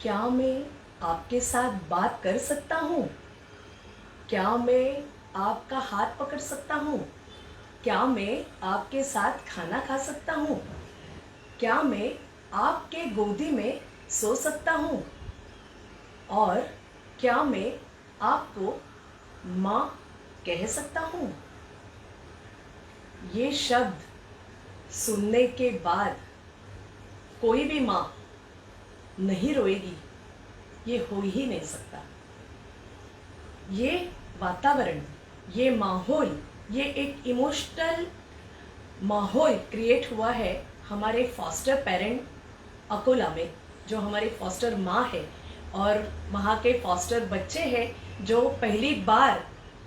क्या मैं आपके साथ बात कर सकता हूँ? क्या मैं आपका हाथ पकड़ सकता हूँ? क्या मैं आपके साथ खाना खा सकता हूँ? क्या मैं आपके गोदी में सो सकता हूँ? और क्या मैं आपको माँ कह सकता हूँ? ये शब्द सुनने के बाद कोई भी माँ नहीं रोएगी, ये हो ही नहीं सकता। ये वातावरण, ये माहौल, ये एक इमोशनल माहौल क्रिएट हुआ है हमारे फॉस्टर पेरेंट अकोला में, जो हमारी फॉस्टर माँ है और वहाँ के फॉस्टर बच्चे हैं जो पहली बार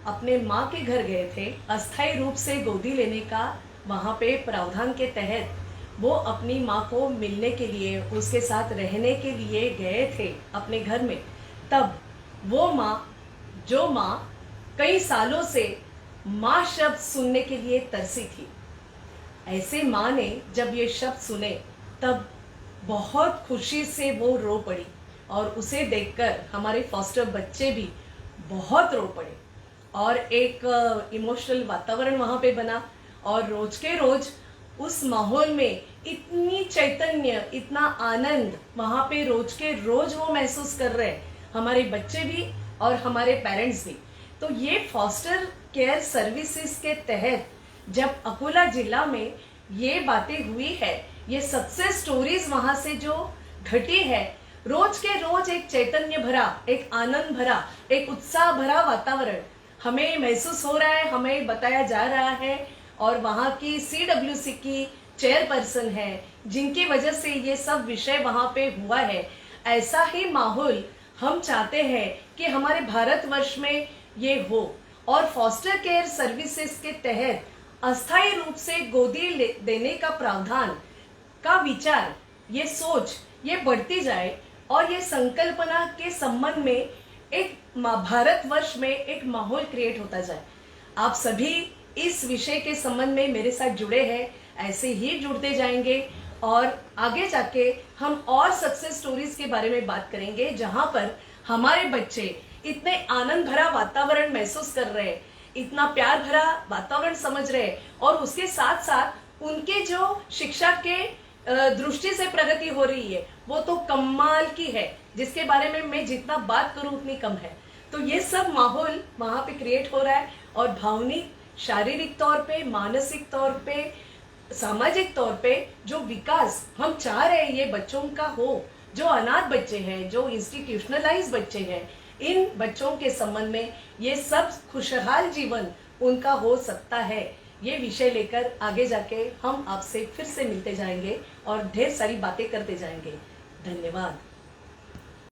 अपने माँ के घर गए थे अस्थायी रूप से गोदी लेने का। वहाँ पे प्रावधान के तहत वो अपनी माँ को मिलने के लिए, उसके साथ रहने के लिए गए थे अपने घर में। तब वो माँ, जो माँ कई सालों से माँ शब्द सुनने के लिए तरसी थी, ऐसे माँ ने जब ये शब्द सुने तब बहुत खुशी से वो रो पड़ी और उसे देखकर हमारे फॉस्टर बच्चे भी बहुत रो पड़े और एक इमोशनल वातावरण वहाँ पे बना। और रोज के रोज उस माहौल में इतनी चैतन्य, इतना आनंद वहाँ पे रोज के रोज वो महसूस कर रहे हैं, हमारे बच्चे भी और हमारे पेरेंट्स भी। तो ये फॉस्टर केयर सर्विसेज के तहत जब अकोला जिला में ये बातें हुई है, ये सक्सेस स्टोरीज वहां से जो घटी है, रोज के रोज एक चैतन्य भरा, एक आनंद भरा, एक उत्साह भरा वातावरण हमें महसूस हो रहा है, हमें बताया जा रहा है। और वहाँ की CWC की चेयरपर्सन है जिनकी वजह से ये सब विषय वहाँ पे हुआ है। ऐसा ही माहौल हम चाहते हैं कि हमारे भारतवर्ष में ये हो। और फॉस्टर केयर सर्विसेज के तहत अस्थायी रूप से गोदी देने का प्रावधान का विचार, ये सोच, ये बढ़ती जाए और ये संकल्पना के संबंध में एक भारतवर्ष में एक माहौल क्रिएट होता जाए। आप सभी इस विषय के संबंध में मेरे साथ जुड़े हैं, ऐसे ही जुड़ते जाएंगे और आगे जाके हम और सक्सेस स्टोरीज के बारे में बात करेंगे जहां पर हमारे बच्चे इतने आनंद भरा वातावरण महसूस कर रहे हैं, इतना प्यार भरा वातावरण समझ रहे हैं और उसके साथ साथ उनके जो शिक्षा के दृष्टि से प्रगति हो रही है वो तो कमाल की है, जिसके बारे में मैं जितना बात करूं उतनी कम है। तो ये सब माहौल वहां पे क्रिएट हो रहा है और भावनिक, शारीरिक तौर पे, मानसिक तौर पे, सामाजिक तौर पे जो विकास हम चाह रहे हैं ये बच्चों का हो, जो अनाथ बच्चे हैं, जो इंस्टीट्यूशनलाइज बच्चे हैं, इन बच्चों के संबंध में ये सब खुशहाल जीवन उनका हो सकता है। ये विषय लेकर आगे जाके हम आपसे फिर से मिलते जाएंगे और ढेर सारी बातें करते जाएंगे। धन्यवाद।